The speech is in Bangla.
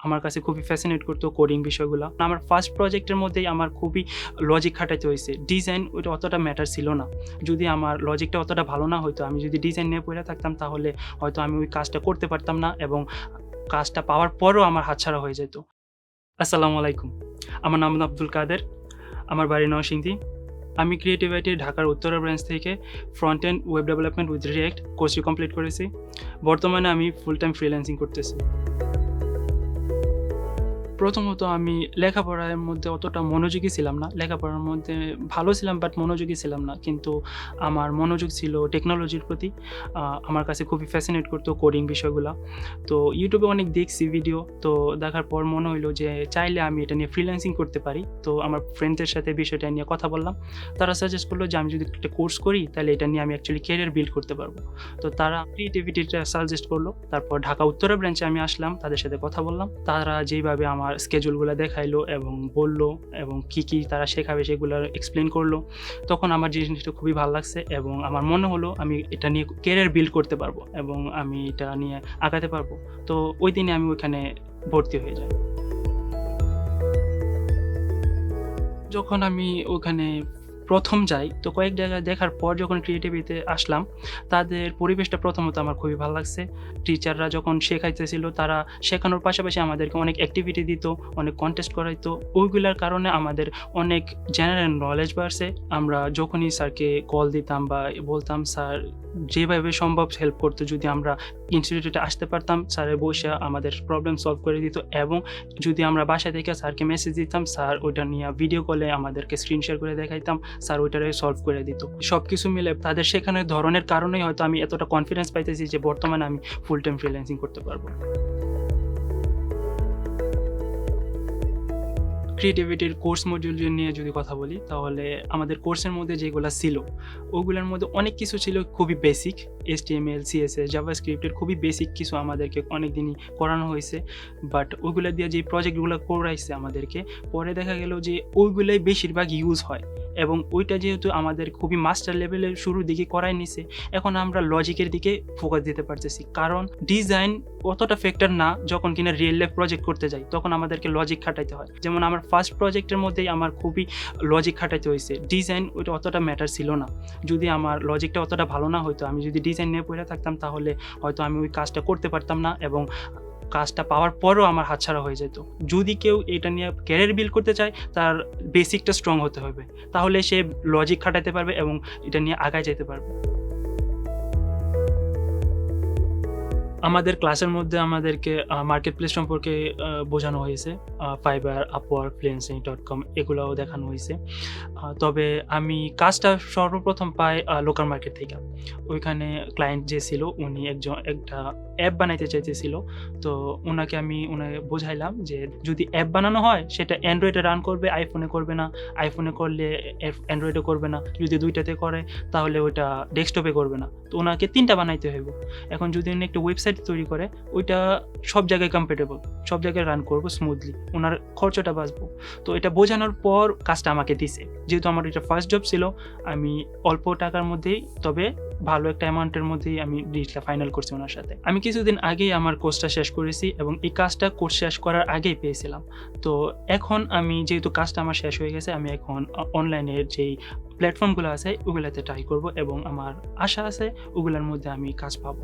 আমার কাছে খুবই ফ্যাসিনেট করতো কোডিং বিষয়গুলো। আমার ফার্স্ট প্রজেক্টের মধ্যেই আমার খুবই লজিক খাটাইতে হয়েছে। ডিজাইন ওইটা অতটা ম্যাটার ছিল না। যদি আমার লজিকটা অতটা ভালো না হইতো, আমি যদি ডিজাইন নিয়ে পড়ে থাকতাম তাহলে হয়তো আমি ওই কাজটা করতে পারতাম না এবং কাজটা পাওয়ার পরেও আমার হাতছাড়া হয়ে যেত। আসসালামু আলাইকুম। আমার নাম আব্দুল কাদের। আমার বাড়ি নরসিংদী। আমি ক্রিয়েটিভ আইটি ঢাকার উত্তরা ব্রাঞ্চ থেকে front end web development with react কোর্সটি কমপ্লিট করেছি। বর্তমানে আমি ফুল টাইম ফ্রিল্যান্সিং করতেছি। প্রথমত আমি লেখাপড়ার মধ্যে অতটা মনোযোগী ছিলাম না। লেখাপড়ার মধ্যে ভালো ছিলাম বাট মনোযোগী ছিলাম না। কিন্তু আমার মনোযোগ ছিল টেকনোলজির প্রতি। আমার কাছে খুবই ফ্যাসিনেট করতো কোডিং বিষয়গুলা। তো ইউটিউবে অনেক দেখছি ভিডিও। তো দেখার পর মনে হইলো যে চাইলে আমি এটা নিয়ে ফ্রিল্যান্সিং করতে পারি। তো আমার ফ্রেন্ডদের সাথে বিষয়টা নিয়ে কথা বললাম। তারা সাজেস্ট করলো যে আমি যদি একটা কোর্স করি তাহলে এটা নিয়ে আমি অ্যাকচুয়ালি ক্যারিয়ার বিল্ড করতে পারবো। তো তারা ক্রিয়েটিভিটিটা সাজেস্ট করলো। তারপর ঢাকা উত্তরা ব্রাঞ্চে আমি আসলাম। তাদের সাথে কথা বললাম। তারা যেইভাবে আমার স্কেজুলগুলো দেখাইলো এবং বললো এবং কী তারা শেখাবে সেগুলো এক্সপ্লেন করলো। তখন আমার জিনিসটা খুবই ভালো লাগছে এবং আমার মনে হলো আমি এটা নিয়ে ক্যারিয়ার বিল্ড করতে পারবো এবং আমি এটা নিয়ে আগাতে পারবো। তো ওই দিনে আমি ওইখানে ভর্তি হয়ে যাই। যখন আমি ওখানে প্রথম যাই তো কয়েক জায়গায় দেখার পর যখন ক্রিয়েটিভিতে আসলাম, তাদের পরিবেশটা প্রথমত আমার খুবই ভালো লাগছে। টিচাররা যখন শেখাইতেছিল তারা শেখানোর পাশাপাশি আমাদেরকে অনেক অ্যাক্টিভিটি দিত, অনেক কন্টেস্ট করাইতো। ওইগুলার কারণে আমাদের অনেক জেনারেল নলেজ বাড়ছে। আমরা যখনই স্যারকে কল দিতাম বা বলতাম, স্যার যেভাবে সম্ভব হেল্প করতো। যদি আমরা ইনস্টিটিউটে আসতে পারতাম, স্যারে বসে আমাদের প্রবলেম সলভ করে দিত এবং যদি আমরা বাসা থেকে স্যারকে মেসেজ দিতাম, স্যার ওইটা নিয়ে ভিডিও কলে আমাদেরকে স্ক্রিন শেয়ার করে দেখাইতাম, স্যার ওইটারে সলভ করে দিত। সবকিছু মিলে তাদের শেখানোর ধরনের কারণেই হয়তো আমি এতটা কনফিডেন্স পাইতেছি যে বর্তমানে আমি ফুল টাইম ফ্রিল্যান্সিং করতে পারবো। ক্রিয়েটিভিটির কোর্স মডিউল নিয়ে যদি কথা বলি তাহলে আমাদের কোর্সের মধ্যে যেগুলো ছিল ওগুলোর মধ্যে অনেক কিছু ছিল খুবই বেসিক। HTML, CSS, জাভাস্ক্রিপ্টের খুবই বেসিক কিছু আমাদেরকে অনেক দিনই করানো হয়েছে। বাট ওইগুলো দিয়ে যে প্রজেক্টগুলো করাইছে আমাদেরকে, পরে দেখা গেল যে ওইগুলোই বেশিরভাগ ইউজ হয় এবং ওইটা যেহেতু আমাদের খুবই মাস্টার লেভেলের শুরুর দিকে করাই নিছে, এখন আমরা লজিকের দিকে ফোকাস দিতে পারতেছি। কারণ ডিজাইন অতটা ফ্যাক্টর না, যখন কিনা রিয়েল লাইফ প্রজেক্ট করতে যাই তখন আমাদেরকে লজিক খাটাইতে হয়। যেমন আমার ফার্স্ট প্রজেক্টের মধ্যেই আমার খুবই লজিক খাটাইতে হয়েছে। ডিজাইন ওইটা অতটা ম্যাটার ছিল না। যদি আমার লজিকটা অতটা ভালো না হইতো, আমি যদি ডিজাইন নিয়ে পড়ে থাকতাম তাহলে হয়তো আমি ওই কাজটা করতে পারতাম না এবং কাজটা পাওয়ার পরেও আমার হাতছাড়া হয়ে যেত। যদি কেউ এটা নিয়ে ক্যারিয়ার বিল্ড করতে চায়, তার বেসিকটা স্ট্রং হতে হবে, তাহলে সে লজিক খাটাতে পারবে এবং এটা নিয়ে আগায় যেতে পারবে। আমাদের ক্লাসের মধ্যে আমাদেরকে মার্কেট প্লেস সম্পর্কে বোঝানো হয়েছে। ফাইবার, আপওয়ার্ক, freelancing.com এগুলাও দেখানো হয়েছে। তবে আমি কাজটা সর্বপ্রথম পাই লোকাল মার্কেট থেকে। ওইখানে ক্লায়েন্ট যে ছিল উনি একটা অ্যাপ বানাইতে চাইতেছিল। তো উনাকে বোঝাইলাম যে যদি অ্যাপ বানানো হয় সেটা অ্যান্ড্রয়েডে রান করবে, আইফোনে করবে না। আইফোনে করলে অ্যান্ড্রয়েডে করবে না। যদি দুইটাতে করে তাহলে ওইটা ডেস্কটপে করবে না। তো ওনাকে ৩টা বানাইতে হইব। এখন যদি উনি একটা ওয়েবসাইট তৈরি করে, ওইটা সব জায়গায় কম্প্যাটেবল, সব জায়গায় রান করবো স্মুথলি, ওনার খরচটা বাঁচবো। তো এটা বোঝানোর পর কাজটা আমাকে দিছে। যেহেতু আমার এটা ফার্স্ট জব ছিল, আমি অল্প টাকার মধ্যেই তবে ভালো একটা অ্যামাউন্টের মধ্যেই আমি ডিলটা ফাইনাল করছি ওনার সাথে। আমি কিছুদিন আগেই আমার কোর্সটা শেষ করেছি এবং এই কাজটা কোর্স শেষ করার আগেই পেয়েছিলাম। তো এখন আমি যেহেতু কাজটা আমার শেষ হয়ে গেছে, আমি এখন অনলাইনের যেই প্ল্যাটফর্মগুলো আছে ওগুলোতে ট্রাই করব এবং আমার আশা আছে ওগুলোর মধ্যে আমি কাজ পাবো।